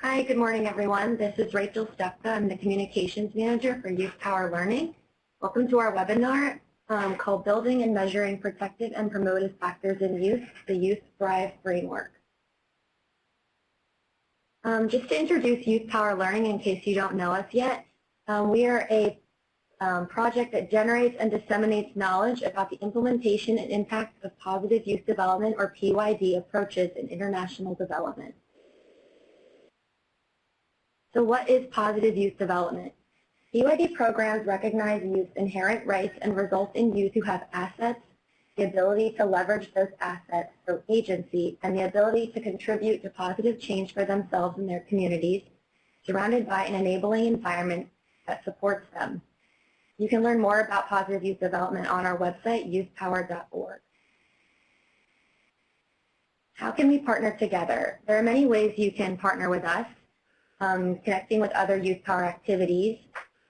Hi, good morning, everyone. This is Rachel Stepka. I'm the Communications Manager for Youth Power Learning. Welcome to our webinar called Building and Measuring Protective and Promotive Factors in Youth, the Youth Thrive Framework. Just to introduce Youth Power Learning in case you don't know us yet, we are a project that generates and disseminates knowledge about the implementation and impact of positive youth development, or PYD, approaches in international development. So what is positive youth development? PYD programs recognize youth's inherent rights and result in youth who have assets, the ability to leverage those assets, so agency, and the ability to contribute to positive change for themselves and their communities, surrounded by an enabling environment that supports them. You can learn more about positive youth development on our website, youthpower.org. How can we partner together? There are many ways you can partner with us. Connecting with other youth power activities.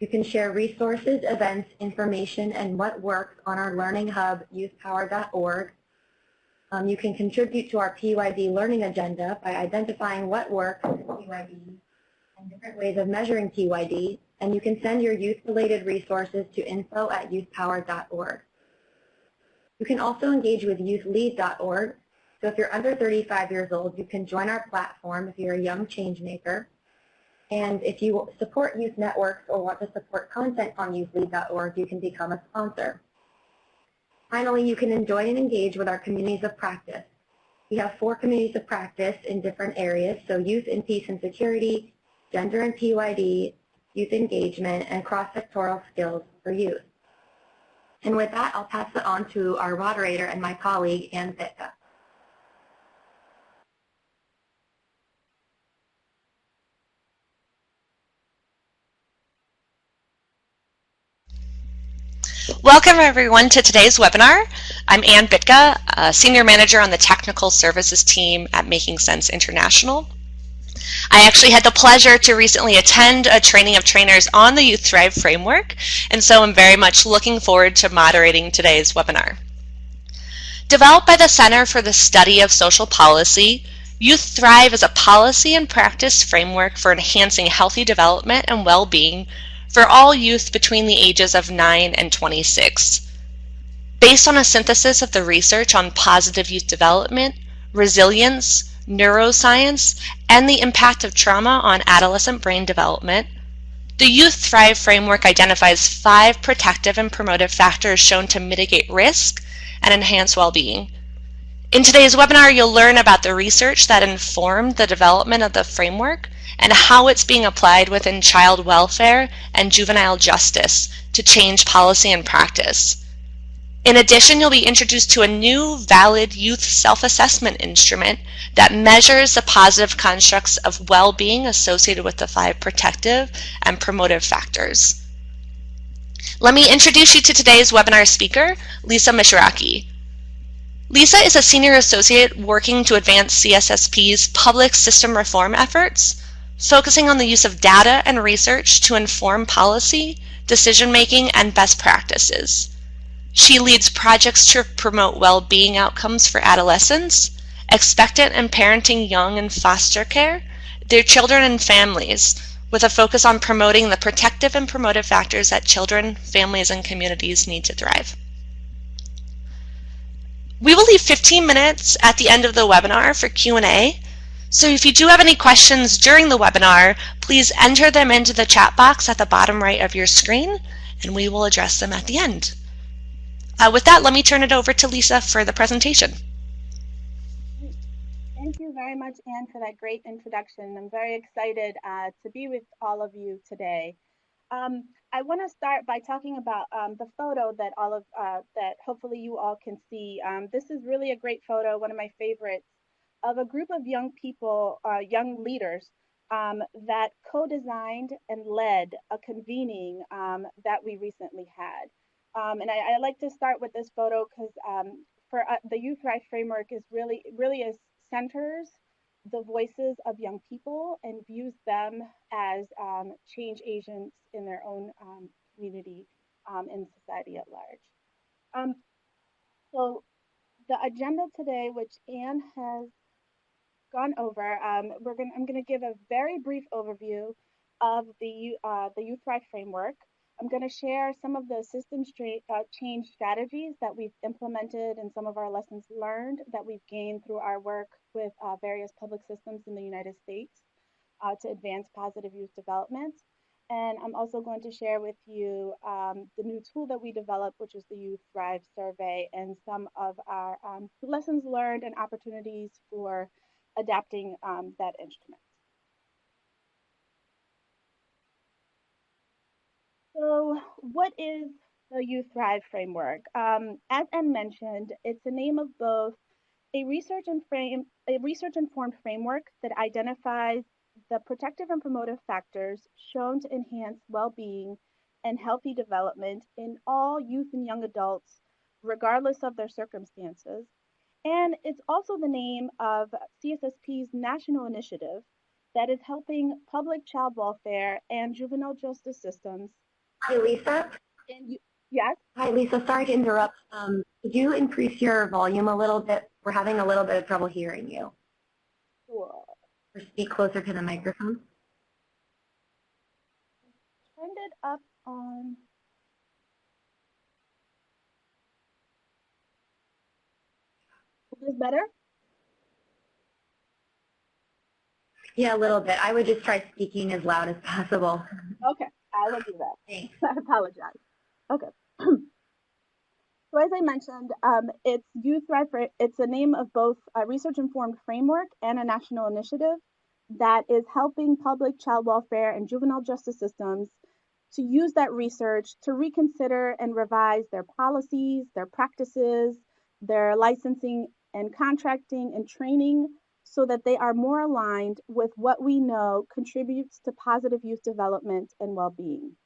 You can share resources, events, information, and what works on our learning hub, youthpower.org. You can contribute to our PYD learning agenda by identifying what works in PYD and different ways of measuring PYD, and you can send your youth-related resources to info@youthpower.org. You can also engage with youthlead.org. So if you're under 35 years old, you can join our platform if you're a young change maker. And if you support youth networks or want to support content on youthlead.org, you can become a sponsor. Finally, you can join and engage with our communities of practice. We have 4 communities of practice in different areas, so youth in peace and security, gender and PYD, youth engagement, and cross-sectoral skills for youth. And with that, I'll pass it on to our moderator and my colleague, Ann Bitka. Welcome everyone to today's webinar. I'm Ann Bitka, Senior Manager on the Technical Services team at Making Sense International. I actually had the pleasure to recently attend a training of trainers on the Youth Thrive framework, and so I'm very much looking forward to moderating today's webinar. Developed by the Center for the Study of Social Policy, Youth Thrive is a policy and practice framework for enhancing healthy development and well-being for all youth between the ages of 9 and 26. Based on a synthesis of the research on positive youth development, resilience, neuroscience, and the impact of trauma on adolescent brain development, the Youth Thrive framework identifies 5 protective and promotive factors shown to mitigate risk and enhance well-being. In today's webinar, you'll learn about the research that informed the development of the framework and how it's being applied within child welfare and juvenile justice to change policy and practice. In addition, you'll be introduced to a new valid youth self-assessment instrument that measures the positive constructs of well-being associated with the 5 protective and promotive factors. Let me introduce you to today's webinar speaker, Lisa Mishiraki. Lisa is a senior associate working to advance CSSP's public system reform efforts, focusing on the use of data and research to inform policy, decision-making, and best practices. She leads projects to promote well-being outcomes for adolescents, expectant and parenting young in foster care, their children and families, with a focus on promoting the protective and promotive factors that children, families, and communities need to thrive. We will leave 15 minutes at the end of the webinar for Q&A. So if you do have any questions during the webinar, please enter them into the chat box at the bottom right of your screen, and we will address them at the end. With that, let me turn it over to Lisa for the presentation. Thank you very much, Anne, for that great introduction. I'm very excited to be with all of you today. I want to start by talking about the photo that that hopefully you all can see. This is really a great photo, one of my favorites, of a group of young people, young leaders that co-designed and led a convening that we recently had. And I like to start with this photo because for the Youth Thrive framework is really centers the voices of young people and views them as change agents in their own community and society at large. So the agenda today, which Anne has gone over, I'm going to give a very brief overview of the Youth Thrive framework. I'm going to share some of the change strategies that we've implemented and some of our lessons learned that we've gained through our work with various public systems in the United States to advance positive youth development. And I'm also going to share with you the new tool that we developed, which is the Youth Thrive survey, and some of our lessons learned and opportunities for adapting that instrument. So what is the Youth Thrive framework? As Ann mentioned, it's the name of both a research-informed framework that identifies the protective and promotive factors shown to enhance well-being and healthy development in all youth and young adults, regardless of their circumstances. And it's also the name of CSSP's national initiative that is helping public child welfare and juvenile justice systems. Hi, Lisa. Yes? Hi, Lisa. Sorry to interrupt. Could you increase your volume a little bit? We're having a little bit of trouble hearing you. Sure. Or speak closer to the microphone. Turned it up on. Is this better? Yeah, a little bit. I would just try speaking as loud as possible. Okay, I will do that. Thanks. I apologize. Okay. So as I mentioned, it's Youth Thrive. It's the name of both a research-informed framework and a national initiative that is helping public child welfare and juvenile justice systems to use that research to reconsider and revise their policies, their practices, their licensing and contracting and training so that they are more aligned with what we know contributes to positive youth development and well-being.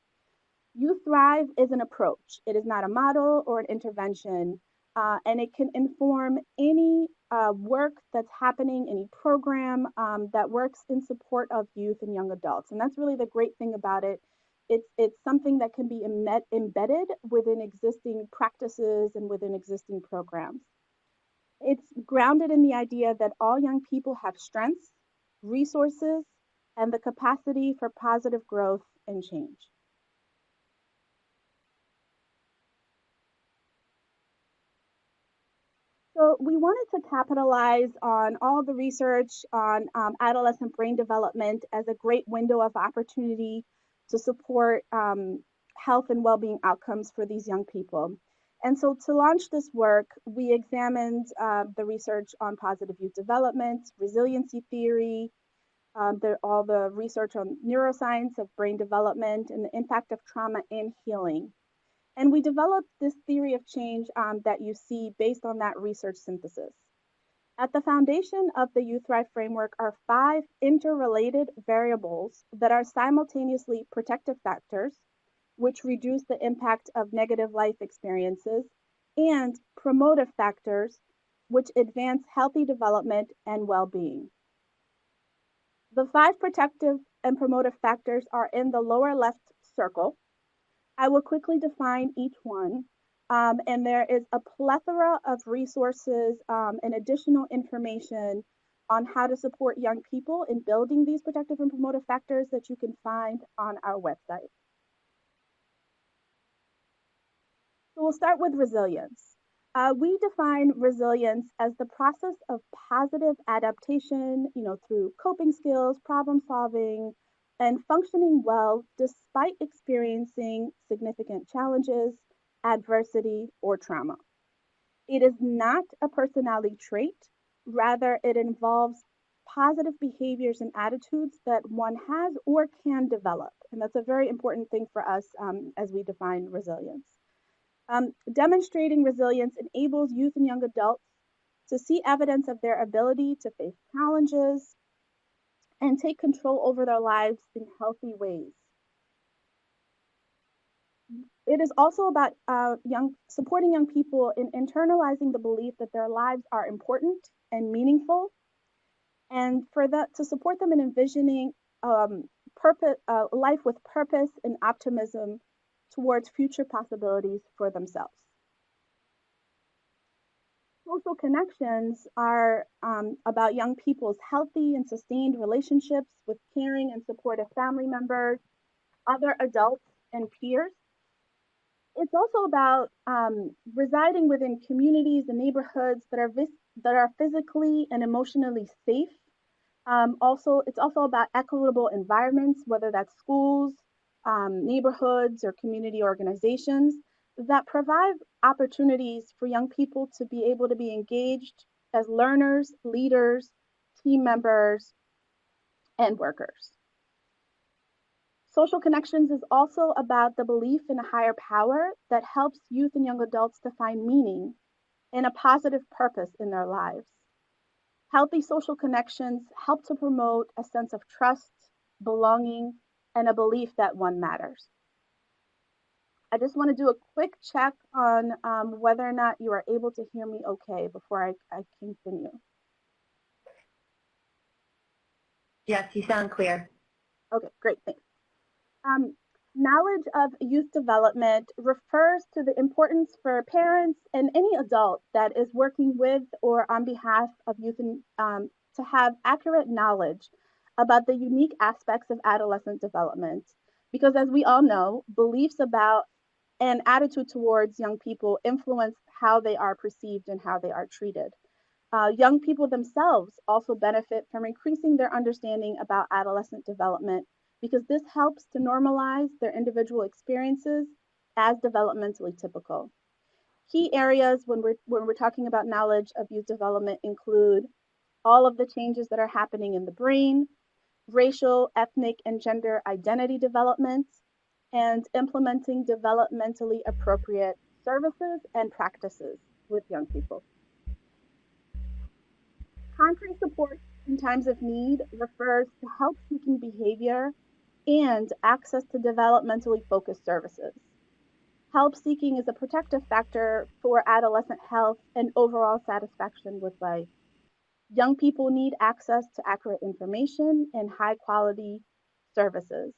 Youth Thrive is an approach. It is not a model or an intervention, and it can inform any work that's happening, any program that works in support of youth and young adults. And that's really the great thing about it. It's something that can be embedded within existing practices and within existing programs. It's grounded in the idea that all young people have strengths, resources, and the capacity for positive growth and change. So we wanted to capitalize on all the research on adolescent brain development as a great window of opportunity to support health and well-being outcomes for these young people. And so to launch this work, we examined the research on positive youth development, resiliency theory, all the research on neuroscience of brain development and the impact of trauma in healing. And we developed this theory of change that you see based on that research synthesis. At the foundation of the Youth Thrive framework are 5 interrelated variables that are simultaneously protective factors, which reduce the impact of negative life experiences, and promotive factors, which advance healthy development and well-being. The 5 protective and promotive factors are in the lower left circle. I will quickly define each one, and there is a plethora of resources and additional information on how to support young people in building these protective and promotive factors that you can find on our website. So we'll start with resilience. We define resilience as the process of positive adaptation, through coping skills, problem solving, and functioning well despite experiencing significant challenges, adversity, or trauma. It is not a personality trait. Rather, it involves positive behaviors and attitudes that one has or can develop. And that's a very important thing for us as we define resilience. Demonstrating resilience enables youth and young adults to see evidence of their ability to face challenges and take control over their lives in healthy ways. It is also about supporting young people in internalizing the belief that their lives are important and meaningful, and to support them in envisioning life with purpose and optimism towards future possibilities for themselves. Social connections are about young people's healthy and sustained relationships with caring and supportive family members, other adults, and peers. It's also about residing within communities and neighborhoods that are physically and emotionally safe. It's also about equitable environments, whether that's schools, neighborhoods, or community organizations that provide opportunities for young people to be able to be engaged as learners, leaders, team members, and workers. Social connections is also about the belief in a higher power that helps youth and young adults to find meaning and a positive purpose in their lives. Healthy social connections help to promote a sense of trust, belonging, and a belief that one matters. I just want to do a quick check on whether or not you are able to hear me okay before I continue. Yes, you sound clear. Okay, great, thanks. Knowledge of youth development refers to the importance for parents and any adult that is working with or on behalf of youth to have accurate knowledge about the unique aspects of adolescent development. Because as we all know, beliefs about and attitude towards young people influence how they are perceived and how they are treated. Young people themselves also benefit from increasing their understanding about adolescent development because this helps to normalize their individual experiences as developmentally typical. Key areas when we're talking about knowledge of youth development include all of the changes that are happening in the brain, racial, ethnic, and gender identity development, and implementing developmentally appropriate services and practices with young people. Concrete support in times of need refers to help seeking behavior and access to developmentally focused services. Help seeking is a protective factor for adolescent health and overall satisfaction with life. Young people need access to accurate information and high quality services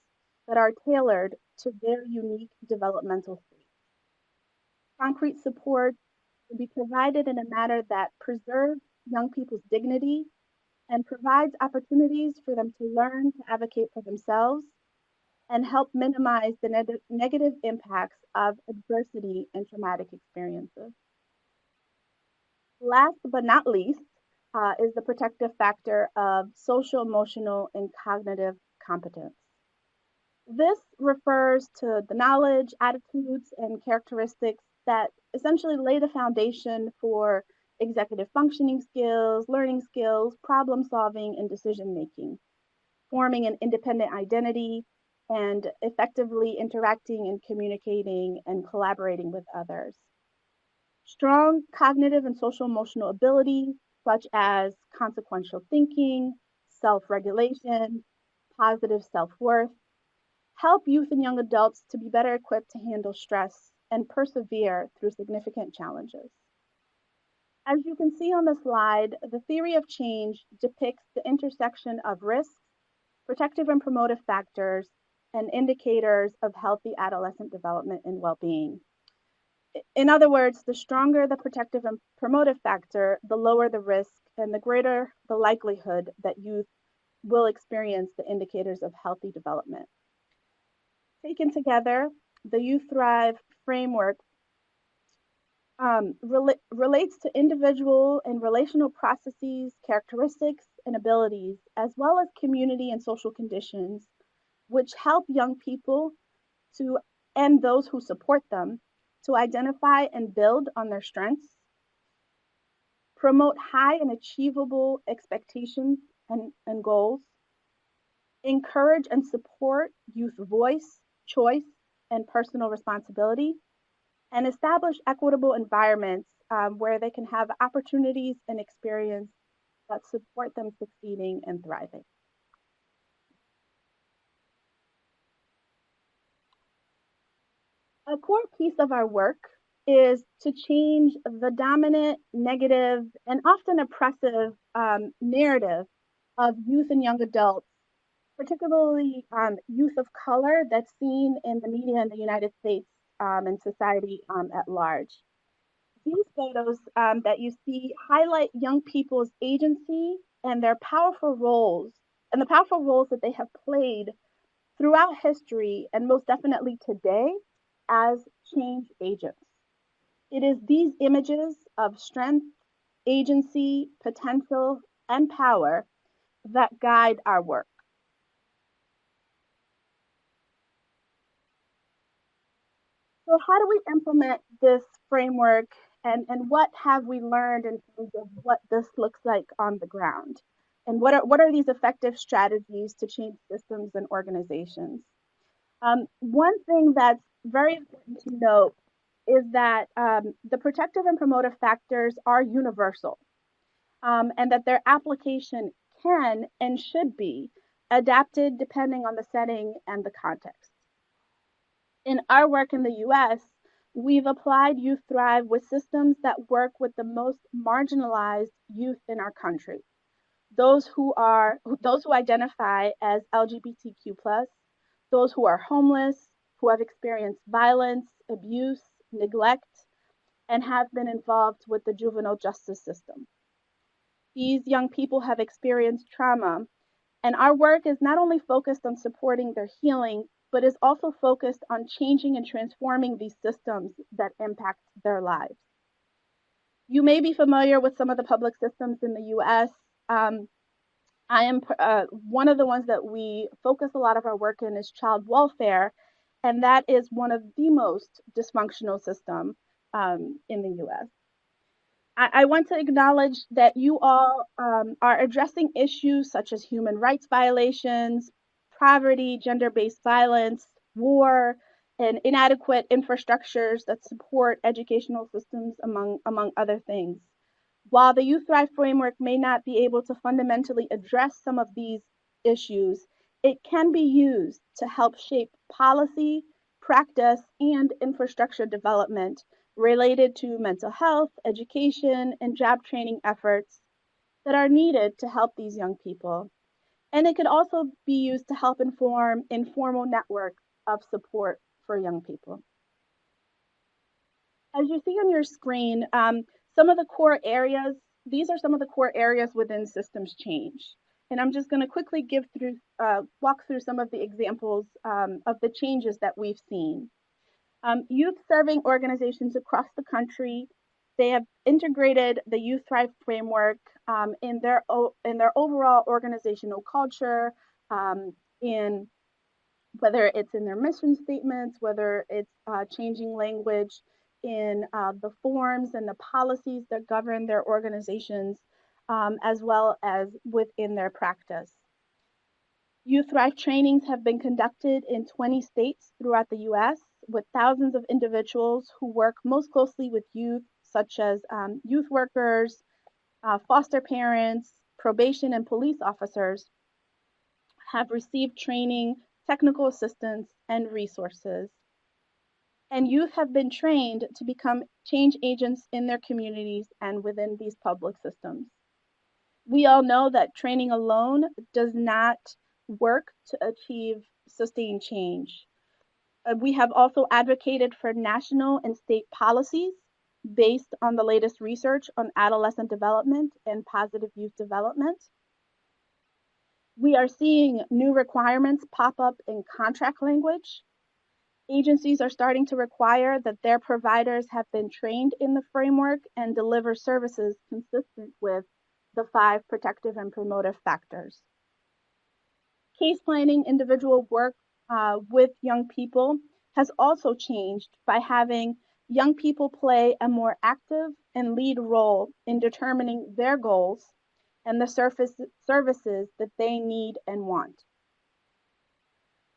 that are tailored to their unique developmental state. Concrete support will be provided in a manner that preserves young people's dignity and provides opportunities for them to learn to advocate for themselves and help minimize the negative impacts of adversity and traumatic experiences. Last but not least is the protective factor of social, emotional, and cognitive competence. This refers to the knowledge, attitudes, and characteristics that essentially lay the foundation for executive functioning skills, learning skills, problem solving, and decision making, forming an independent identity, and effectively interacting and communicating and collaborating with others. Strong cognitive and social emotional ability, such as consequential thinking, self regulation, positive self worth, help youth and young adults to be better equipped to handle stress and persevere through significant challenges. As you can see on the slide, the theory of change depicts the intersection of risks, protective and promotive factors, and indicators of healthy adolescent development and well-being. In other words, the stronger the protective and promotive factor, the lower the risk and the greater the likelihood that youth will experience the indicators of healthy development. Taken together, the Youth Thrive framework relates to individual and relational processes, characteristics, and abilities, as well as community and social conditions, which help young people to and those who support them to identify and build on their strengths, promote high and achievable expectations and goals, encourage and support youth voice, choice, and personal responsibility, and establish equitable environments where they can have opportunities and experience that support them succeeding and thriving. A core piece of our work is to change the dominant, negative, and often oppressive narrative of youth and young adults, particularly youth of color that's seen in the media in the United States and society at large. These photos that you see highlight young people's agency and their powerful roles, and the powerful roles that they have played throughout history and most definitely today as change agents. It is these images of strength, agency, potential, and power that guide our work. So how do we implement this framework, and what have we learned in terms of what this looks like on the ground? And what are these effective strategies to change systems and organizations? One thing that's very important to note is that the protective and promotive factors are universal, and that their application can and should be adapted depending on the setting and the context. In our work in the US, we've applied Youth Thrive with systems that work with the most marginalized youth in our country. Those who identify as LGBTQ+, those who are homeless, who have experienced violence, abuse, neglect, and have been involved with the juvenile justice system. These young people have experienced trauma, and our work is not only focused on supporting their healing, but is also focused on changing and transforming these systems that impact their lives. You may be familiar with some of the public systems in the US. I am one of the ones that we focus a lot of our work in is child welfare, and that is one of the most dysfunctional systems in the US. I want to acknowledge that you all are addressing issues such as human rights violations, poverty, gender-based violence, war, and inadequate infrastructures that support educational systems, among other things. While the Youth Thrive framework may not be able to fundamentally address some of these issues, it can be used to help shape policy, practice, and infrastructure development related to mental health, education, and job training efforts that are needed to help these young people. And it could also be used to help inform informal networks of support for young people. As you see on your screen, some of the core areas, these are some of the core areas within systems change. And I'm just going to quickly walk through some of the examples of the changes that we've seen. Youth serving organizations across the country, they have integrated the Youth Thrive framework in their overall organizational culture, in whether it's in their mission statements, whether it's changing language in the forms and the policies that govern their organizations, as well as within their practice. Youth Thrive trainings have been conducted in 20 states throughout the US with thousands of individuals who work most closely with youth, such as youth workers, foster parents, probation and police officers, have received training, technical assistance, and resources. And youth have been trained to become change agents in their communities and within these public systems. We all know that training alone does not work to achieve sustained change. We have also advocated for national and state policies based on the latest research on adolescent development and positive youth development. We are seeing new requirements pop up in contract language. Agencies are starting to require that their providers have been trained in the framework and deliver services consistent with the 5 protective and promotive factors. Case planning individual work with young people has also changed by having young people play a more active and lead role in determining their goals and the services that they need and want.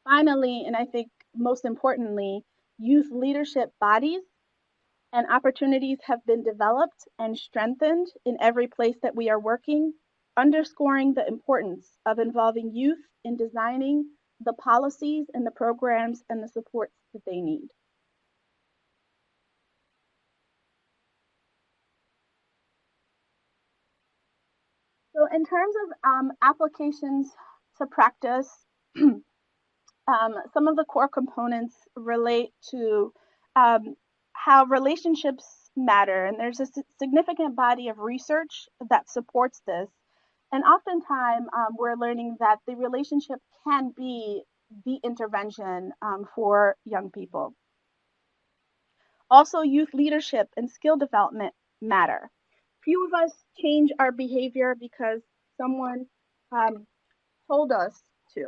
Finally, and I think most importantly, youth leadership bodies and opportunities have been developed and strengthened in every place that we are working, underscoring the importance of involving youth in designing the policies and the programs and the supports that they need. So in terms of applications to practice, some of the core components relate to how relationships matter, and there's a significant body of research that supports this. And oftentimes, we're learning that the relationship can be the intervention for young people. Also, youth leadership and skill development matter. Few of us change our behavior because someone told us to.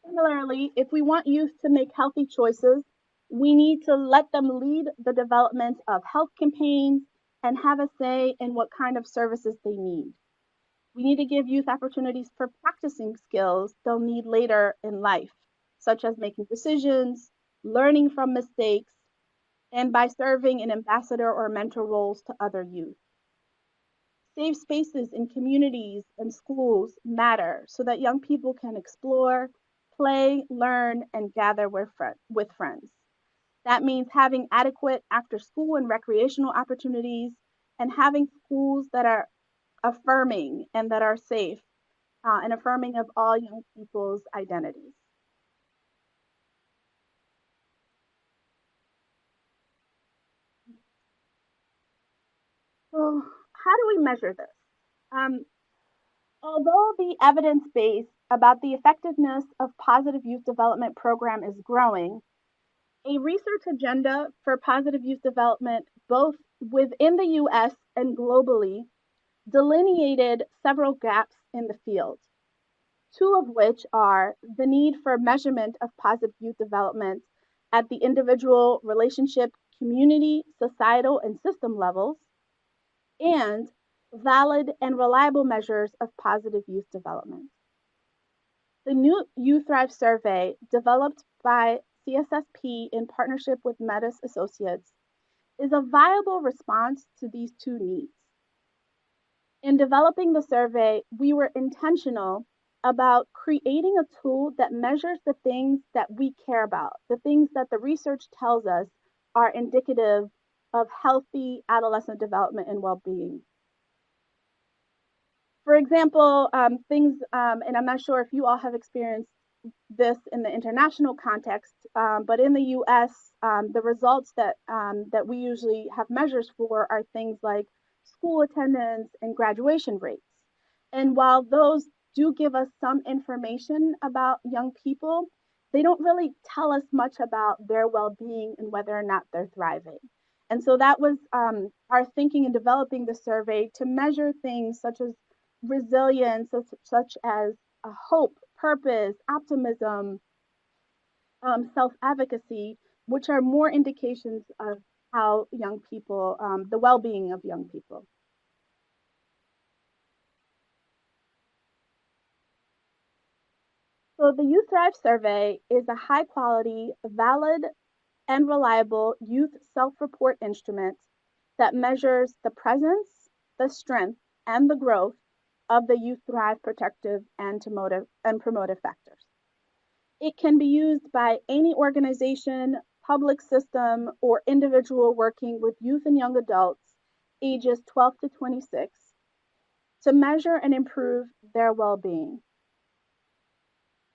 Similarly, if we want youth to make healthy choices, we need to let them lead the development of health campaigns and have a say in what kind of services they need. We need to give youth opportunities for practicing skills they'll need later in life, such as making decisions, learning from mistakes, and by serving in ambassador or mentor roles to other youth. Safe spaces in communities and schools matter so that young people can explore, play, learn, and gather with friends. That means having adequate after school and recreational opportunities and having schools that are affirming and that are safe and affirming of all young people's identities. So how do we measure this? Although the evidence base about the effectiveness of positive youth development program is growing, a research agenda for positive youth development, both within the US and globally, delineated several gaps in the field, two of which are the need for measurement of positive youth development at the individual, relationship, community, societal, and system levels, and valid and reliable measures of positive youth development. The new Youth Thrive survey, developed by CSSP in partnership with Metis Associates, is a viable response to these two needs. In developing the survey, we were intentional about creating a tool that measures the things that we care about, the things that the research tells us are indicative of healthy adolescent development and well-being. For example, things, and I'm not sure if you all have experienced this in the international context, but in the US, the results that we usually have measures for are things like school attendance and graduation rates. And while those do give us some information about young people, they don't really tell us much about their well-being and whether or not they're thriving. And so that was our thinking in developing the survey, to measure things such as resilience, such as hope, purpose, optimism, self-advocacy, which are more indications of how young people, the well-being of young people. So the Youth Thrive survey is a high-quality, valid, and reliable youth self-report instrument that measures the presence, the strength, and the growth of the Youth Thrive protective and promotive factors. It can be used by any organization, public system, or individual working with youth and young adults ages 12 to 26 to measure and improve their well-being.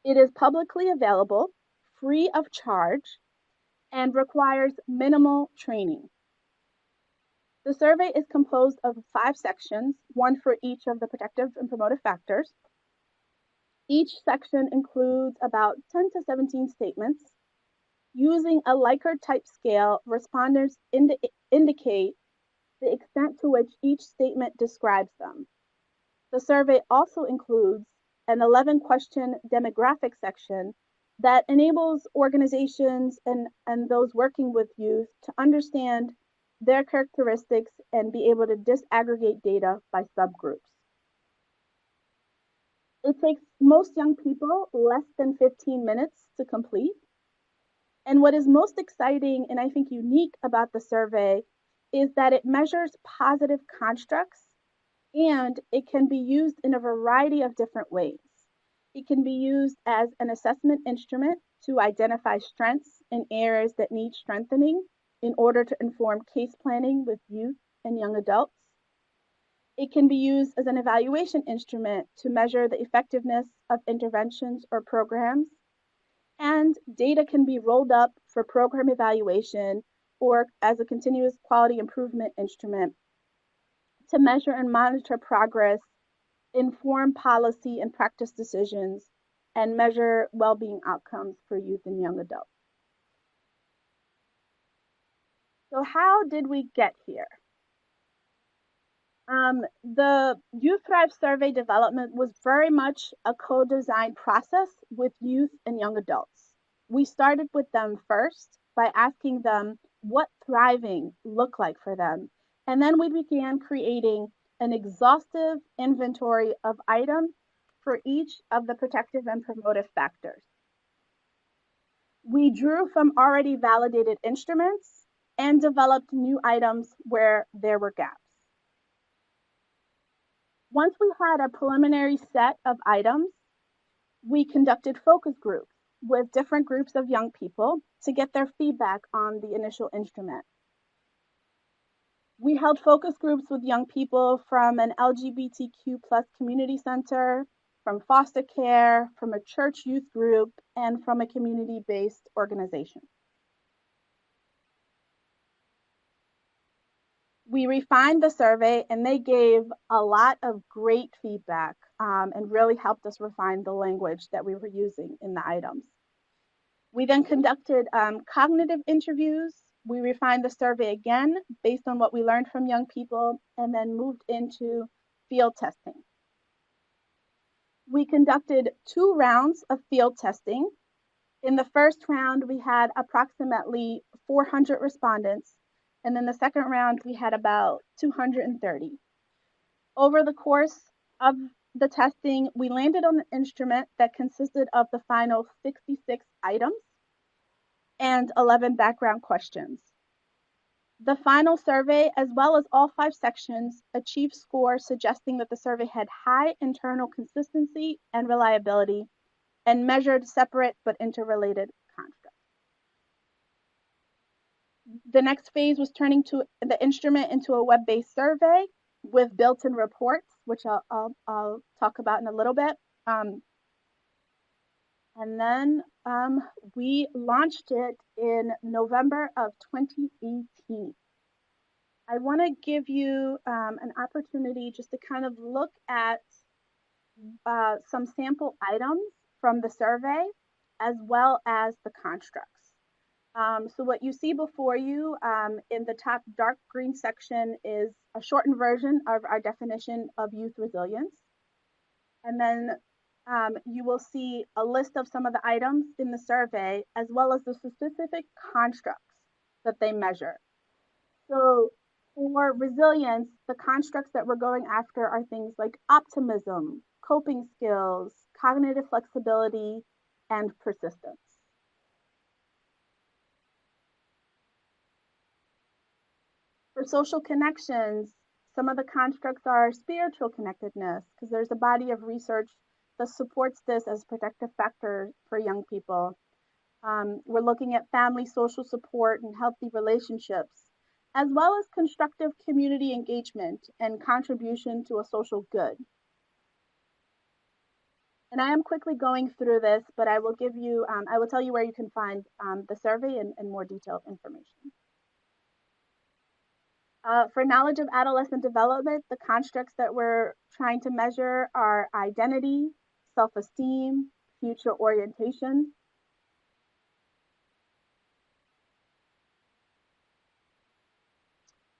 It is publicly available, free of charge, and requires minimal training. The survey is composed of 5 sections, one for each of the protective and promotive factors. Each section includes about 10 to 17 statements. Using a Likert type scale, respondents indicate the extent to which each statement describes them. The survey also includes an 11-question demographic section that enables organizations and those working with youth to understand their characteristics and be able to disaggregate data by subgroups. It takes most young people less than 15 minutes to complete. And what is most exciting and I think unique about the survey is that it measures positive constructs, and it can be used in a variety of different ways. It can be used as an assessment instrument to identify strengths and areas that need strengthening in order to inform case planning with youth and young adults. It can be used as an evaluation instrument to measure the effectiveness of interventions or programs. And data can be rolled up for program evaluation or as a continuous quality improvement instrument to measure and monitor progress, inform policy and practice decisions, and measure well-being outcomes for youth and young adults. So how did we get here? The Youth Thrive survey development was very much a co-designed process with youth and young adults. We started with them first by asking them what thriving looked like for them. And then we began creating an exhaustive inventory of items for each of the protective and promotive factors. We drew from already validated instruments and developed new items where there were gaps. Once we had a preliminary set of items, we conducted focus groups with different groups of young people to get their feedback on the initial instrument. We held focus groups with young people from an LGBTQ+ community center, from foster care, from a church youth group, and from a community-based organization. We refined the survey and they gave a lot of great feedback and really helped us refine the language that we were using in the items. We then conducted cognitive interviews. We refined the survey again based on what we learned from young people and then moved into field testing. We conducted 2 rounds of field testing. In the first round, we had approximately 400 respondents. And then the second round, we had about 230. Over the course of the testing, we landed on an instrument that consisted of the final 66 items and 11 background questions. The final survey, as well as all 5 sections, achieved scores suggesting that the survey had high internal consistency and reliability and measured separate but interrelated constructs. The next phase was turning to the instrument into a web-based survey with built-in reports, which I'll talk about in a little bit. And then we launched it in November of 2018. I want to give you an opportunity just to kind of look at some sample items from the survey, as well as the constructs. So what you see before you in the top dark green section is a shortened version of our definition of youth resilience. And then you will see a list of some of the items in the survey, as well as the specific constructs that they measure. So for resilience, the constructs that we're going after are things like optimism, coping skills, cognitive flexibility, and persistence. For social connections, some of the constructs are spiritual connectedness, because there's a body of research that supports this as a protective factor for young people. We're looking at family social support and healthy relationships, as well as constructive community engagement and contribution to a social good. And I am quickly going through this, but I will give you, I will tell you where you can find the survey and more detailed information. For knowledge of adolescent development, the constructs that we're trying to measure are identity, self-esteem, future orientation.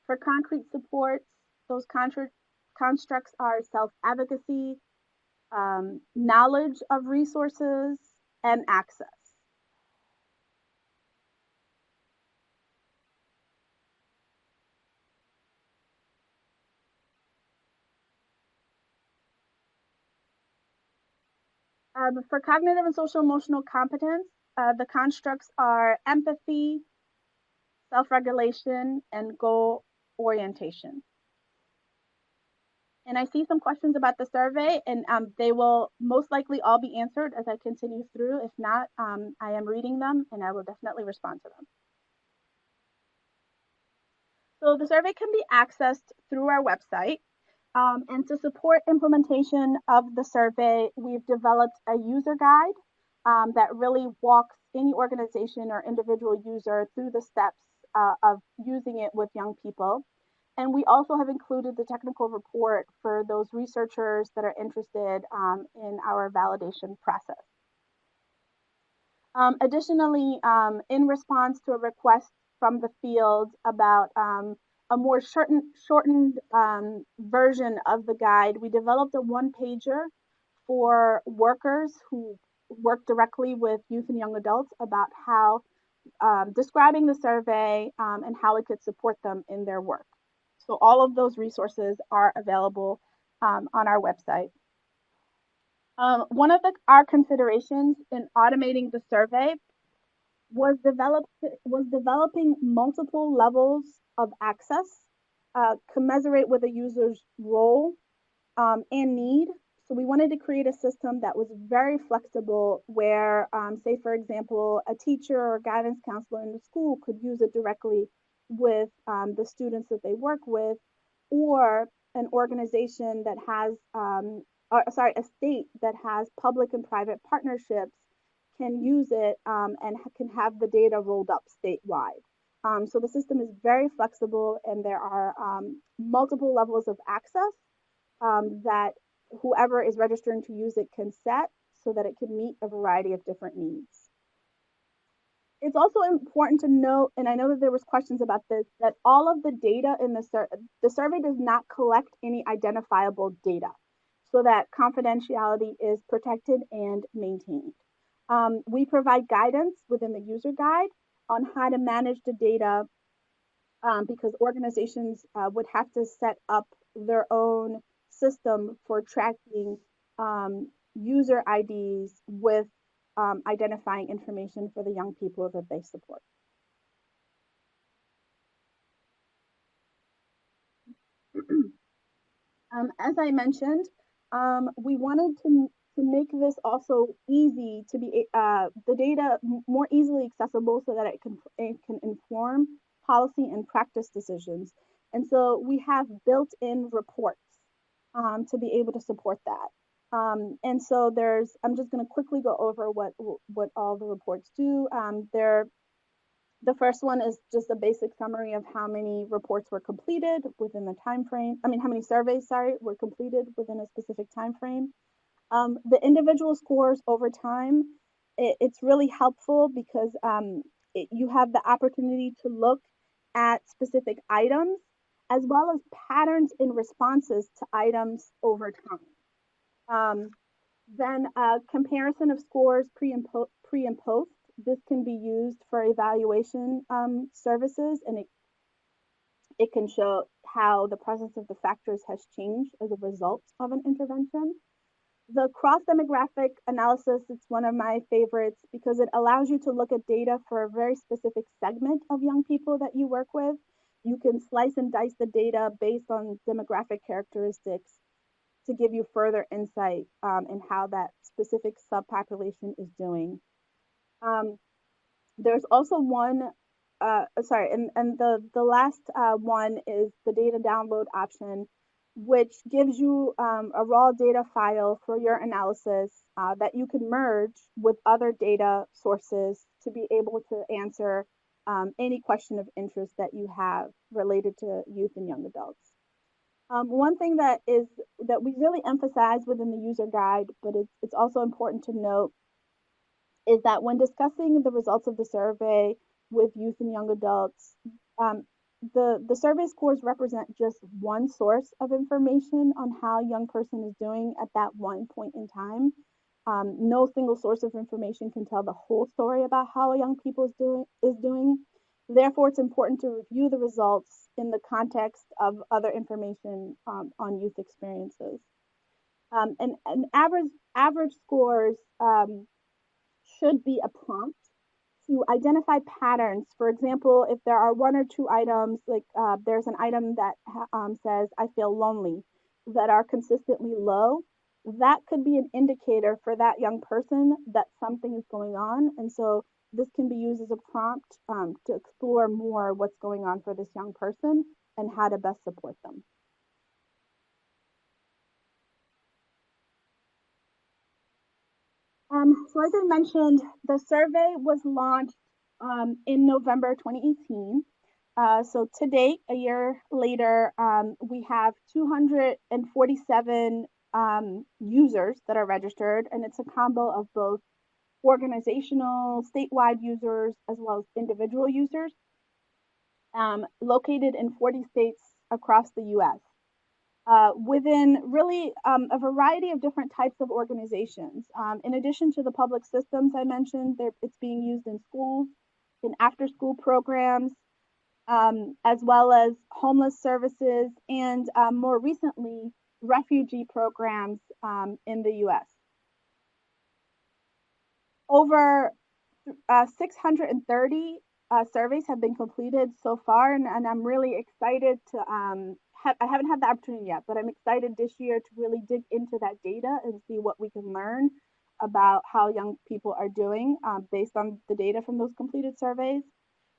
For concrete supports, those constructs are self-advocacy, knowledge of resources, and access. For cognitive and social emotional competence, the constructs are empathy, self-regulation, and goal orientation. And I see some questions about the survey, and they will most likely all be answered as I continue through. If not, I am reading them, and I will definitely respond to them. So the survey can be accessed through our website. And to support implementation of the survey, we've developed a user guide that really walks any organization or individual user through the steps of using it with young people. And we also have included the technical report for those researchers that are interested in our validation process. Additionally, in response to a request from the field about a more shortened version of the guide, we developed a one-pager for workers who work directly with youth and young adults about how describing the survey and how it could support them in their work. So all of those resources are available on our website. One of our considerations in automating the survey was developing multiple levels of access, commensurate with a user's role and need. So we wanted to create a system that was very flexible where, say, for example, a teacher or guidance counselor in the school could use it directly with the students that they work with, or an organization that has, a state that has public and private partnerships can use it and can have the data rolled up statewide. So the system is very flexible, and there are multiple levels of access that whoever is registering to use it can set so that it can meet a variety of different needs. It's also important to note, and I know that there was questions about this, that all of the data in the survey does not collect any identifiable data, so that confidentiality is protected and maintained. We provide guidance within the user guide on how to manage the data because organizations would have to set up their own system for tracking user IDs with identifying information for the young people that they support. As I mentioned, we wanted to make this also easy to be the data more easily accessible so that it can inform policy and practice decisions. And so we have built-in reports to be able to support that. And so I'm just going to quickly go over what all the reports do. The first one is just a basic summary of how many reports were completed within the time frame. I mean, how many surveys, were completed within a specific time frame. The individual scores over time, it's really helpful because you have the opportunity to look at specific items as well as patterns in responses to items over time. Then a comparison of scores pre and post. This can be used for evaluation services, and it can show how the presence of the factors has changed as a result of an intervention. The cross-demographic analysis, it's one of my favorites because it allows you to look at data for a very specific segment of young people that you work with. You can slice and dice the data based on demographic characteristics to give you further insight in how that specific subpopulation is doing. There's also one, and the last one is the data download option, which gives you a raw data file for your analysis that you can merge with other data sources to be able to answer any question of interest that you have related to youth and young adults. One thing that we really emphasize within the user guide, but it's also important to note, is that when discussing the results of the survey with youth and young adults, the survey scores represent just one source of information on how a young person is doing at that one point in time. No single source of information can tell the whole story about how a young people is doing. Therefore, it's important to review the results in the context of other information on youth experiences. And average scores should be a prompt to identify patterns. For example, if there are one or two items, like there's an item that says, I feel lonely, that are consistently low, that could be an indicator for that young person that something is going on. And so this can be used as a prompt to explore more what's going on for this young person and how to best support them. So as I mentioned, the survey was launched in November 2018. So to date, a year later, we have 247 users that are registered, and it's a combo of both organizational, statewide users, as well as individual users, located in 40 states across the US. Within really a variety of different types of organizations. In addition to the public systems I mentioned, it's being used in schools, in after-school programs, as well as homeless services, and more recently, refugee programs in the US. Over 630 surveys have been completed so far, and I'm really excited to I haven't had the opportunity yet, but I'm excited this year to really dig into that data and see what we can learn about how young people are doing based on the data from those completed surveys.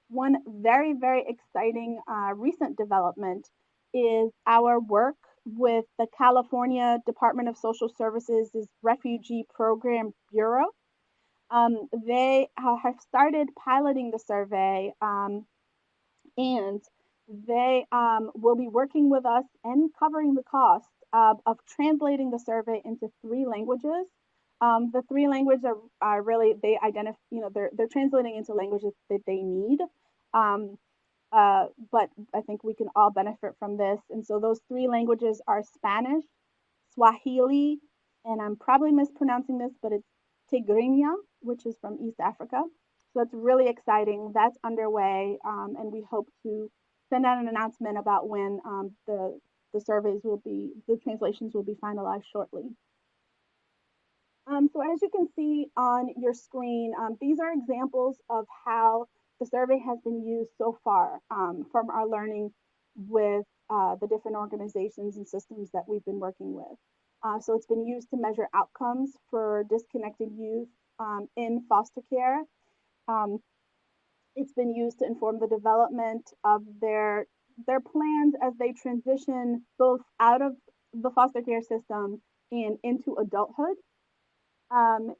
One very, very exciting recent development is our work with the California Department of Social Services' Refugee Program Bureau. They have started piloting the survey, and they will be working with us and covering the cost of translating the survey into 3 languages. The 3 languages are really, they identify, they're translating into languages that they need. But I think we can all benefit from this. And so those 3 languages are Spanish, Swahili, and I'm probably mispronouncing this, but it's Tigrinya, which is from East Africa. So it's really exciting. That's underway, and we hope to send out an announcement about when the translations will be finalized shortly. So as you can see on your screen, these are examples of how the survey has been used so far from our learning with the different organizations and systems that we've been working with. So it's been used to measure outcomes for disconnected youth in foster care. It's been used to inform the development of their plans as they transition both out of the foster care system and into adulthood.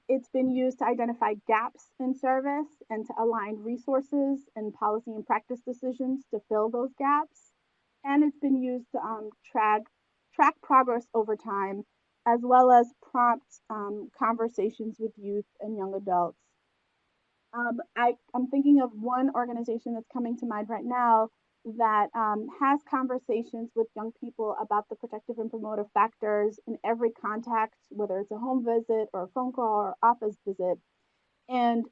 It's been used to identify gaps in service and to align resources and policy and practice decisions to fill those gaps. And it's been used to track progress over time, as well as prompt conversations with youth and young adults. I'm thinking of one organization that's coming to mind right now that has conversations with young people about the protective and promotive factors in every contact, whether it's a home visit or a phone call or office visit. And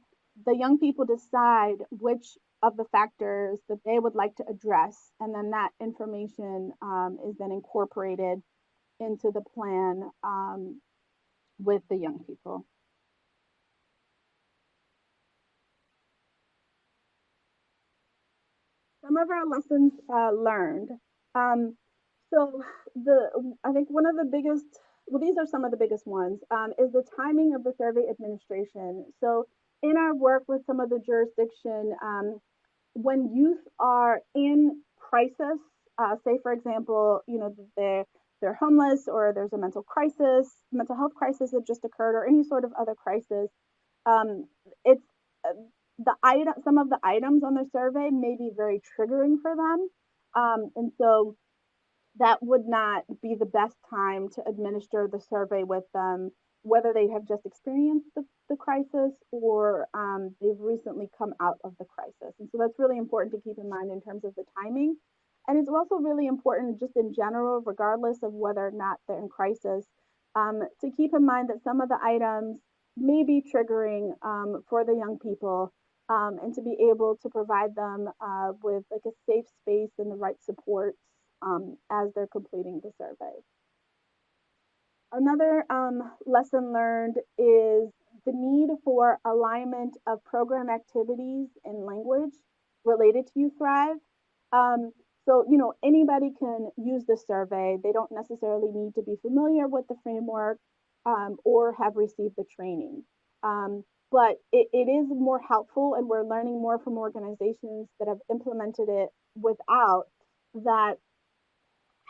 the young people decide which of the factors that they would like to address. And then that information is then incorporated into the plan with the young people. Some of our lessons learned. So I think one of the biggest, well, these are some of the biggest ones, is the timing of the survey administration. So in our work with some of the jurisdiction, when youth are in crisis, say for example, they're homeless, or there's a mental health crisis that just occurred, or any sort of other crisis, it's some of the items on the survey may be very triggering for them. And so that would not be the best time to administer the survey with them, whether they have just experienced the crisis or they've recently come out of the crisis. And so that's really important to keep in mind in terms of the timing. And it's also really important just in general, regardless of whether or not they're in crisis, to keep in mind that some of the items may be triggering for the young people, and to be able to provide them with like a safe space and the right supports as they're completing the survey. Another lesson learned is the need for alignment of program activities and language related to Youth Thrive. So, anybody can use the survey. They don't necessarily need to be familiar with the framework or have received the training. But it is more helpful, and we're learning more from organizations that have implemented it without that,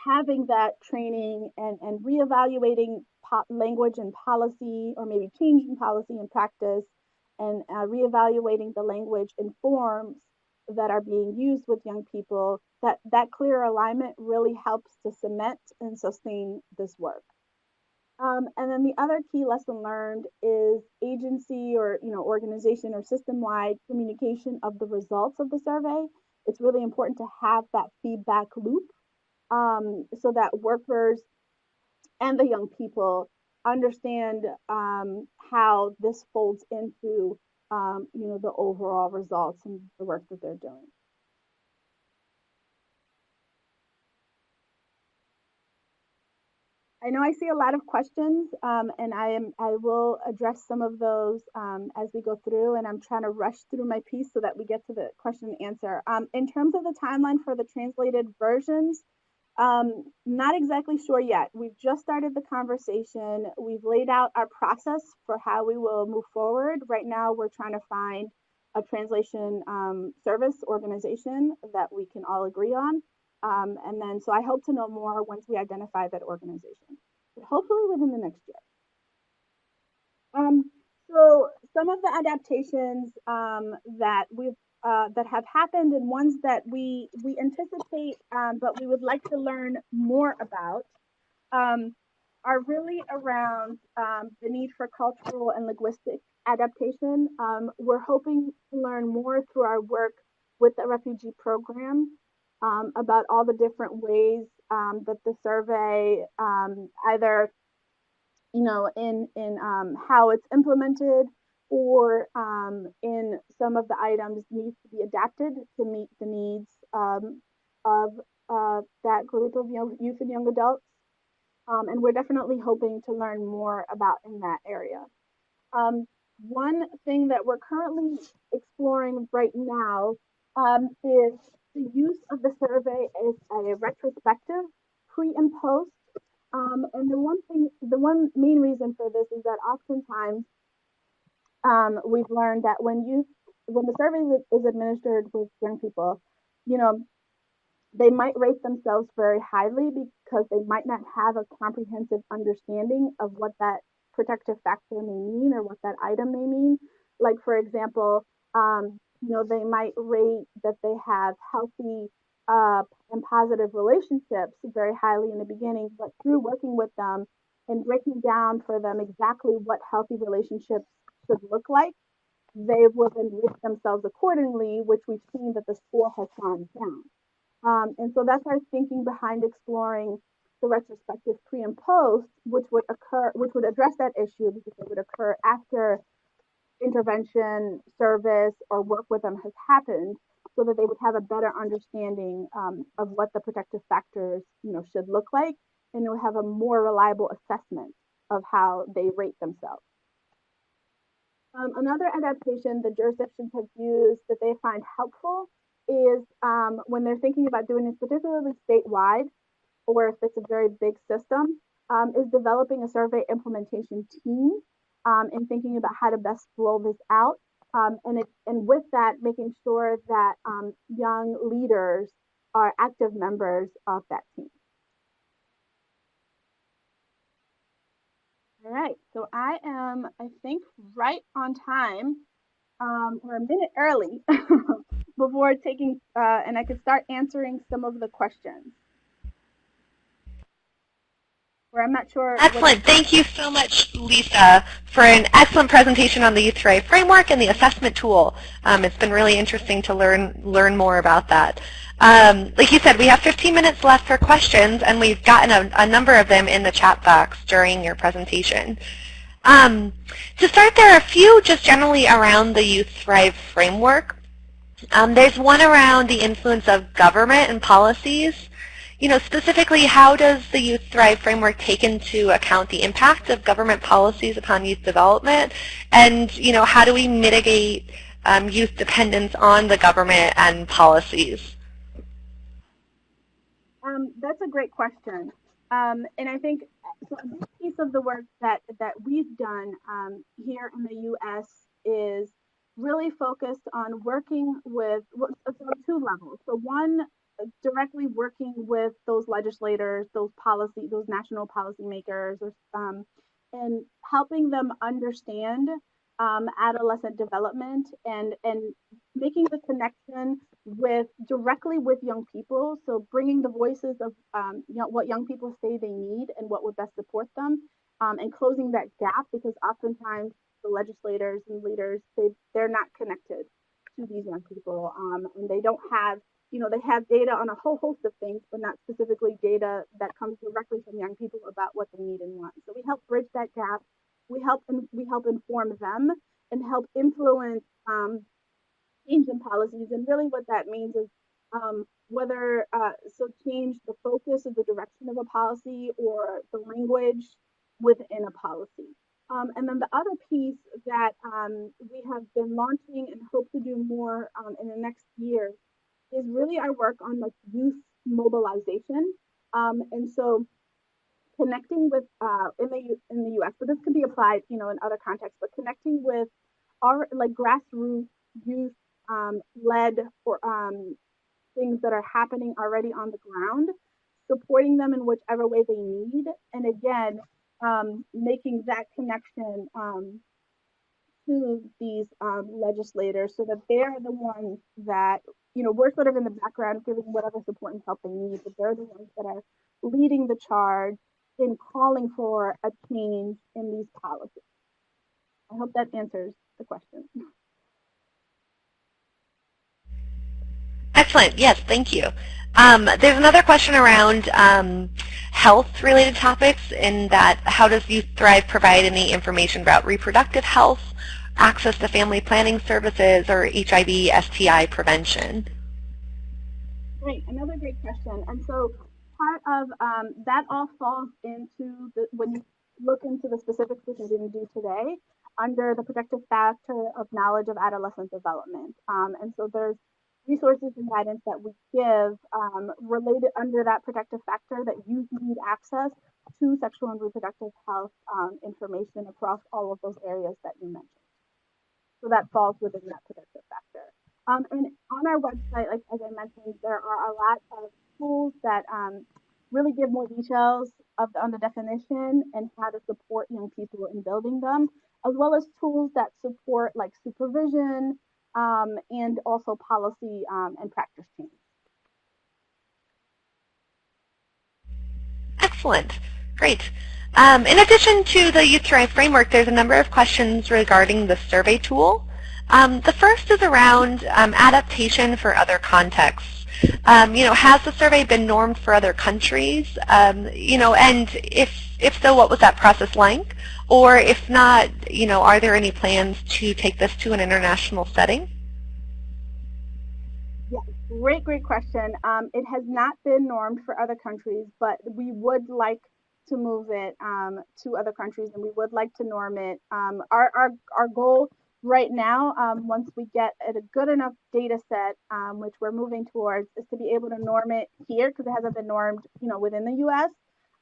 having that training and reevaluating language and policy, or maybe change in policy and practice, and reevaluating the language and forms that are being used with young people, that clear alignment really helps to cement and sustain this work. And then the other key lesson learned is agency, or organization or system-wide communication of the results of the survey. It's really important to have that feedback loop, so that workers and the young people understand how this folds into the overall results and the work that they're doing. I know I see a lot of questions, and I will address some of those as we go through, and I'm trying to rush through my piece so that we get to the question and answer. In terms of the timeline for the translated versions, not exactly sure yet. We've just started the conversation. We've laid out our process for how we will move forward. Right now, we're trying to find a translation service organization that we can all agree on. And then, so I hope to know more once we identify that organization, but hopefully within the next year. So some of the adaptations that have happened, and ones that we anticipate, but we would like to learn more about, are really around the need for cultural and linguistic adaptation. We're hoping to learn more through our work with the refugee program about all the different ways that the survey, either in how it's implemented, or in some of the items, needs to be adapted to meet the needs of that group of youth and young adults. And we're definitely hoping to learn more about in that area. One thing that we're currently exploring right now is the use of the survey as a retrospective, pre and post. And the one main reason for this is that oftentimes we've learned that when the survey is administered with young people, they might rate themselves very highly because they might not have a comprehensive understanding of what that protective factor may mean, or what that item may mean. Like, for example, they might rate that they have healthy and positive relationships very highly in the beginning, but through working with them and breaking down for them exactly what healthy relationships should look like, they will then rate themselves accordingly, which we've seen that the score has gone down. And so that's our thinking behind exploring the retrospective pre and post, which would address that issue, because it would occur after intervention, service, or work with them has happened, so that they would have a better understanding of what the protective factors should look like, and it would have a more reliable assessment of how they rate themselves. Another adaptation the jurisdictions have used that they find helpful is when they're thinking about doing this, particularly statewide, or if it's a very big system, is developing a survey implementation team, and thinking about how to best roll this out. And with that, making sure that young leaders are active members of that team. All right, so I am, I think, right on time, or a minute early before taking, and I could start answering some of the questions. Or I'm not sure. Excellent. Thank you so much, Lisa, for an excellent presentation on the Youth Thrive framework and the assessment tool. It's been really interesting to learn more about that. Like you said, we have 15 minutes left for questions, and we've gotten a number of them in the chat box during your presentation. To start, there are a few just generally around the Youth Thrive framework. There's one around the influence of government and policies. Specifically, how does the Youth Thrive framework take into account the impact of government policies upon youth development? And, how do we mitigate youth dependence on the government and policies? That's a great question. And I think so a big piece of the work that we've done here in the U.S. is really focused on working with two levels. So one directly working with those legislators, those national policymakers, and helping them understand adolescent development and making the connection directly with young people. So bringing the voices of what young people say they need and what would best support them, and closing that gap, because oftentimes the legislators and leaders they're not connected to these young people, and they don't have they have data on a whole host of things, but not specifically data that comes directly from young people about what they need and want. So we help bridge that gap. We help inform them and help influence change in policies. And really, what that means is whether change the focus of the direction of a policy or the language within a policy. And then the other piece that we have been launching and hope to do more in the next year is really our work on like youth mobilization. And so connecting with in the U.S., but this can be applied, in other contexts. But connecting with our like grassroots youth led or things that are happening already on the ground, supporting them in whichever way they need, and again, making that connection to these legislators so that they're the ones that, we're sort of in the background giving whatever support and help they need, but they're the ones that are leading the charge in calling for a change in these policies. I hope that answers the question. Excellent. Yes, thank you. There's another question around health-related topics, in that how does Youth Thrive provide any information about reproductive health, access to family planning services, or HIV, STI prevention? Great, another great question. And so part of that all falls into when you look into the specifics, which I didn't do today, under the protective factor of knowledge of adolescent development. And so there's resources and guidance that we give related under that protective factor that youth need access to sexual and reproductive health information across all of those areas that you mentioned. So that falls within that protective factor. And on our website, like as I mentioned, there are a lot of tools that really give more details on the definition and how to support young people in building them, as well as tools that support like supervision and also policy and practice change. Excellent. Great. In addition to the Youth Thrive framework, there's a number of questions regarding the survey tool. The first is around adaptation for other contexts. Has the survey been normed for other countries? And if so, what was that process like? Or if not, are there any plans to take this to an international setting? Yeah, great question. It has not been normed for other countries, but we would like to move it to other countries, and we would like to norm it. Our goal right now, once we get a good enough data set, which we're moving towards, is to be able to norm it here because it hasn't been normed, within the U.S.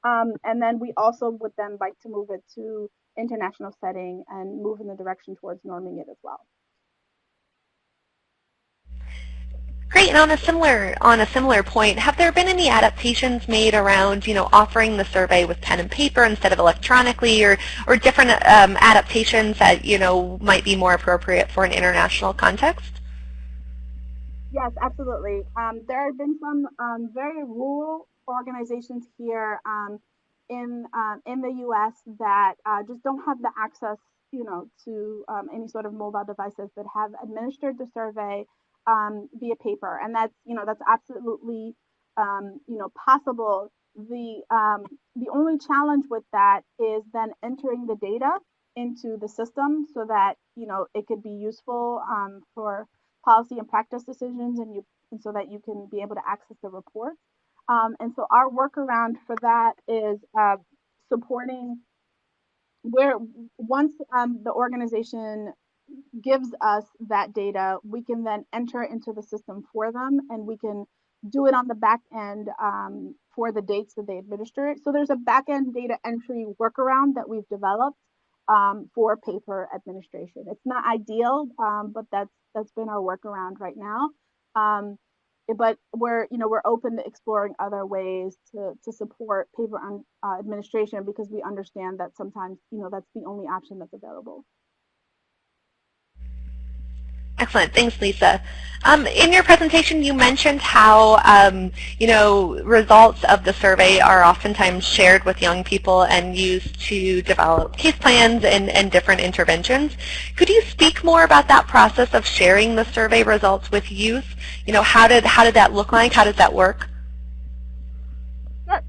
And then we also would then like to move it to international setting and move in the direction towards norming it as well. Great. And on a similar point, have there been any adaptations made around, offering the survey with pen and paper instead of electronically, or different adaptations that, might be more appropriate for an international context? Yes, absolutely. There have been some very rural organizations here in the U.S. that just don't have the access, to any sort of mobile devices that have administered the survey via paper, and that's absolutely possible. The only challenge with that is then entering the data into the system so that it could be useful for policy and practice decisions, and so that you can be able to access the reports. And so our workaround for that is supporting where once the organization gives us that data, we can then enter into the system for them, and we can do it on the back end for the dates that they administer it. So there's a back end data entry workaround that we've developed for paper administration. It's not ideal, but that's been our workaround right now. but we're open to exploring other ways to support paper administration, because we understand that sometimes that's the only option that's available. Excellent. Thanks, Lisa. In your presentation, you mentioned how, results of the survey are oftentimes shared with young people and used to develop case plans and different interventions. Could you speak more about that process of sharing the survey results with youth? How did that look like? How does that work? Sure.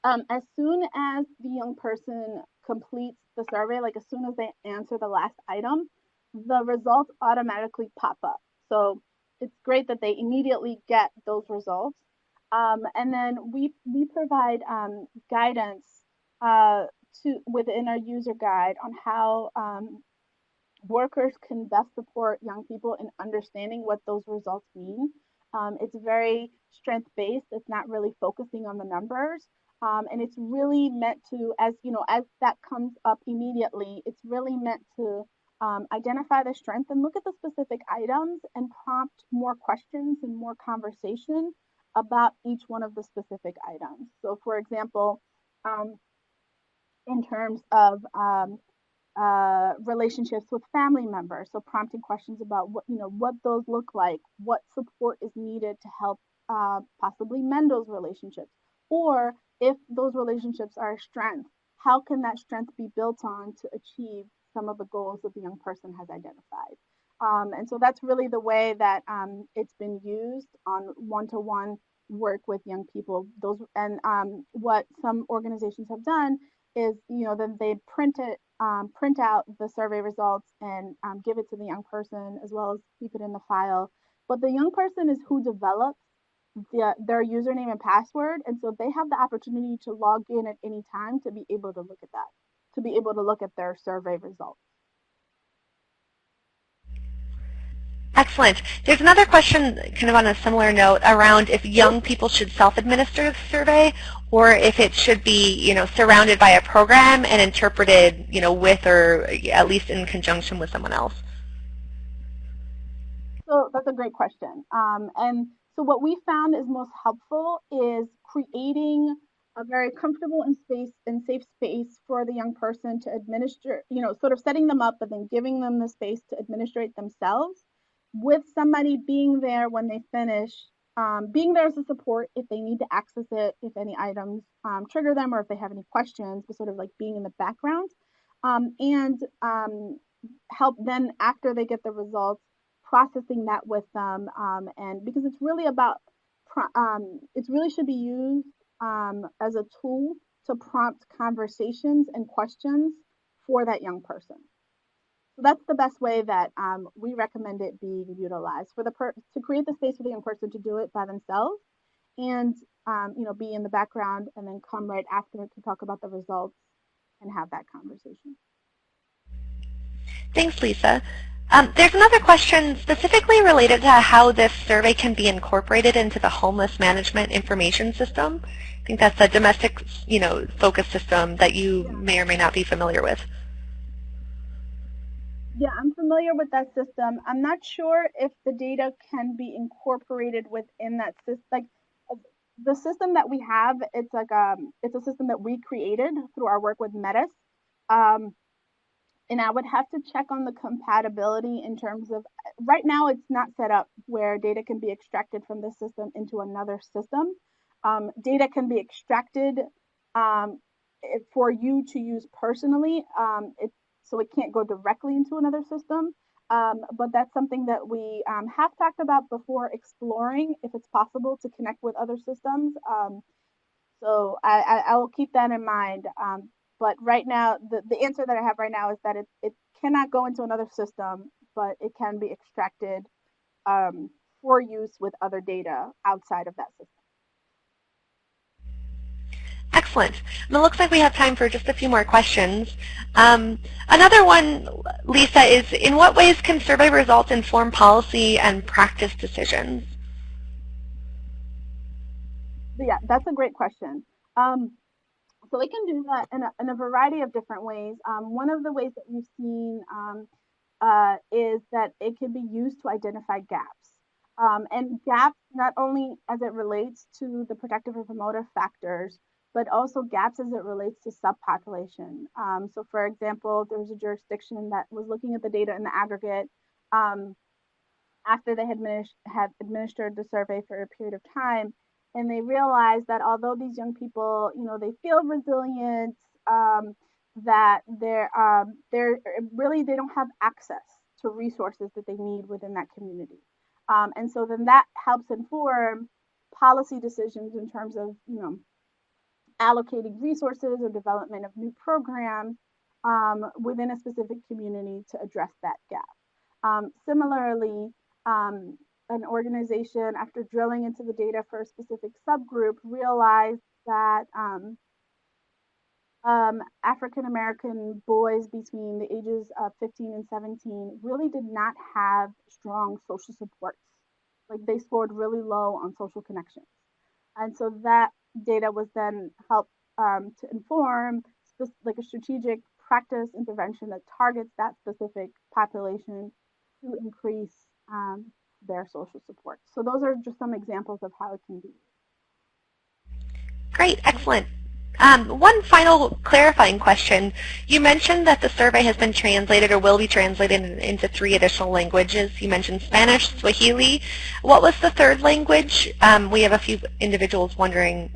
As soon as the young person completes the survey, like as soon as they answer the last item, the results automatically pop up. So it's great that they immediately get those results. And then we provide guidance within our user guide on how workers can best support young people in understanding what those results mean. It's very strength-based. It's not really focusing on the numbers. And it's really meant to, as that comes up immediately, it's really meant to identify the strength and look at the specific items and prompt more questions and more conversation about each one of the specific items. So for example, in terms of relationships with family members, so prompting questions about what those look like, what support is needed to help possibly mend those relationships, or if those relationships are a strength, how can that strength be built on to achieve some of the goals that the young person has identified. And so that's really the way that it's been used on one-to-one work with young people. What some organizations have done is, then they print out the survey results and give it to the young person, as well as keep it in the file. But the young person is who develops their username and password, and so they have the opportunity to log in at any time to be able to look at that, to be able to look at their survey results. Excellent. There's another question kind of on a similar note around if young people should self-administer the survey or if it should be, surrounded by a program and interpreted, with or at least in conjunction with someone else. So that's a great question. And so what we found is most helpful is creating a very comfortable and safe space for the young person to administer, sort of setting them up, but then giving them the space to administrate themselves, with somebody being there when they finish, being there as a support if they need to access it, if any items trigger them, or if they have any questions, but sort of like being in the background, and help then after they get the results, processing that with them, and because it's really about, it really should be used as a tool to prompt conversations and questions for that young person. So that's the best way that we recommend it being utilized to create the space for the young person to do it by themselves, and be in the background, and then come right after to talk about the results and have that conversation. Thanks, Lisa. There's another question specifically related to how this survey can be incorporated into the homeless management information system. I think that's a domestic, focused system that you may or may not be familiar with. Yeah, I'm familiar with that system. I'm not sure if the data can be incorporated within that system. Like the system that we have, it's a system that we created through our work with Metis. And I would have to check on the compatibility in terms of, right now it's not set up where data can be extracted from this system into another system. Data can be extracted for you to use personally. So it can't go directly into another system. But that's something that we have talked about before, exploring if it's possible to connect with other systems. So I will keep that in mind. But right now, the answer that I have right now is that it cannot go into another system, but it can be extracted for use with other data outside of that system. Excellent. And it looks like we have time for just a few more questions. Another one, Lisa, is in what ways can survey results inform policy and practice decisions? Yeah, that's a great question. So it can do that in a variety of different ways. One of the ways that we've seen is that it can be used to identify gaps. And gaps not only as it relates to the protective or promotive factors, but also gaps as it relates to subpopulation. So for example, there was a jurisdiction that was looking at the data in the aggregate after they had administered the survey for a period of time, and they realized that although these young people, they feel resilient, that they're really, they don't have access to resources that they need within that community. And so then that helps inform policy decisions in terms of, allocating resources or development of new programs within a specific community to address that gap. Similarly, an organization, after drilling into the data for a specific subgroup, realized that African American boys between the ages of 15 and 17 really did not have strong social supports. Like, they scored really low on social connections. And so that data was then helped to inform like a strategic practice intervention that targets that specific population to increase their social support. So those are just some examples of how it can be. Great, excellent. One final clarifying question. You mentioned that the survey has been translated or will be translated into 3 additional languages. You mentioned Spanish, Swahili. What was the third language? We have a few individuals wondering.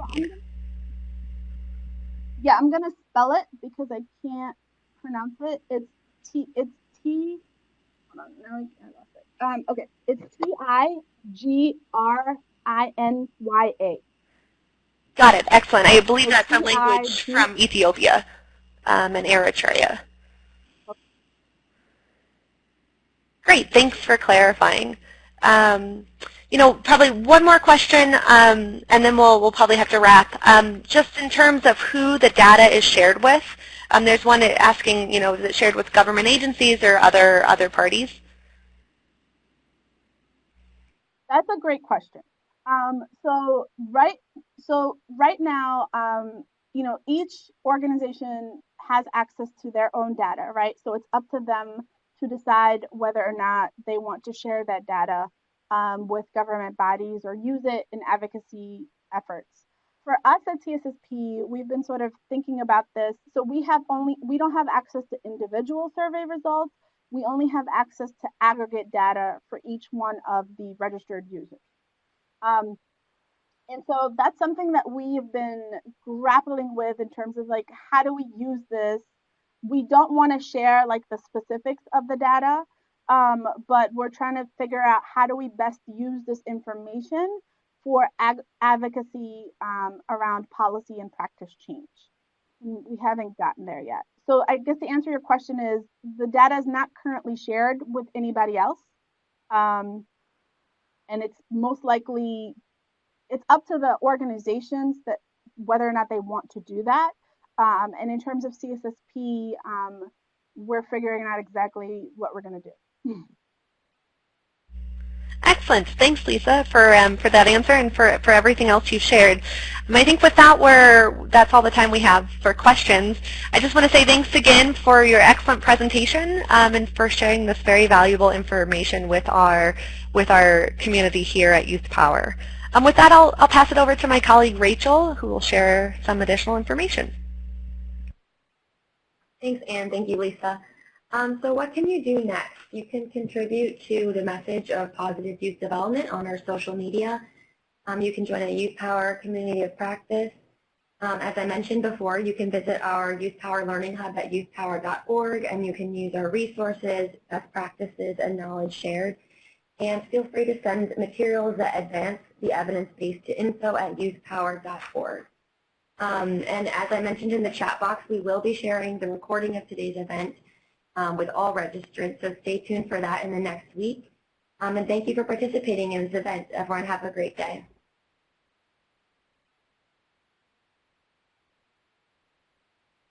Yeah, I'm going to spell it because I can't pronounce it. It's T. Hold on, now I lost it. Okay, it's Tigrinya. Got it. Excellent. I believe that's a language from Ethiopia and Eritrea. Great. Thanks for clarifying. Probably one more question, and then we'll probably have to wrap. Just in terms of who the data is shared with, there's one asking, is it shared with government agencies or other parties? That's a great question. So right now, each organization has access to their own data, right? So it's up to them to decide whether or not they want to share that data with government bodies or use it in advocacy efforts. For us at TSSP, we've been sort of thinking about this. So we don't have access to individual survey results. We only have access to aggregate data for each one of the registered users. And so that's something that we've been grappling with in terms of like, how do we use this? We don't want to share like the specifics of the data, but we're trying to figure out how do we best use this information for advocacy around policy and practice change. And we haven't gotten there yet. So I guess to answer your question is, the data is not currently shared with anybody else. And it's most likely, it's up to the organizations that whether or not they want to do that. And in terms of CSSP, we're figuring out exactly what we're going to do. Excellent. Thanks, Lisa, for that answer and for everything else you've shared. I think with that, that's all the time we have for questions. I just want to say thanks again for your excellent presentation and for sharing this very valuable information with our community here at Youth Power. With that, I'll pass it over to my colleague Rachel, who will share some additional information. Thanks, Anne. Thank you, Lisa. So what can you do next? You can contribute to the message of positive youth development on our social media. You can join a Youth Power community of practice. As I mentioned before, you can visit our Youth Power Learning Hub at youthpower.org, and you can use our resources, best practices, and knowledge shared. And feel free to send materials that advance the evidence base to info@youthpower.org. And as I mentioned in the chat box, we will be sharing the recording of today's event with all registrants, so stay tuned for that in the next week. And thank you for participating in this event. Everyone have a great day.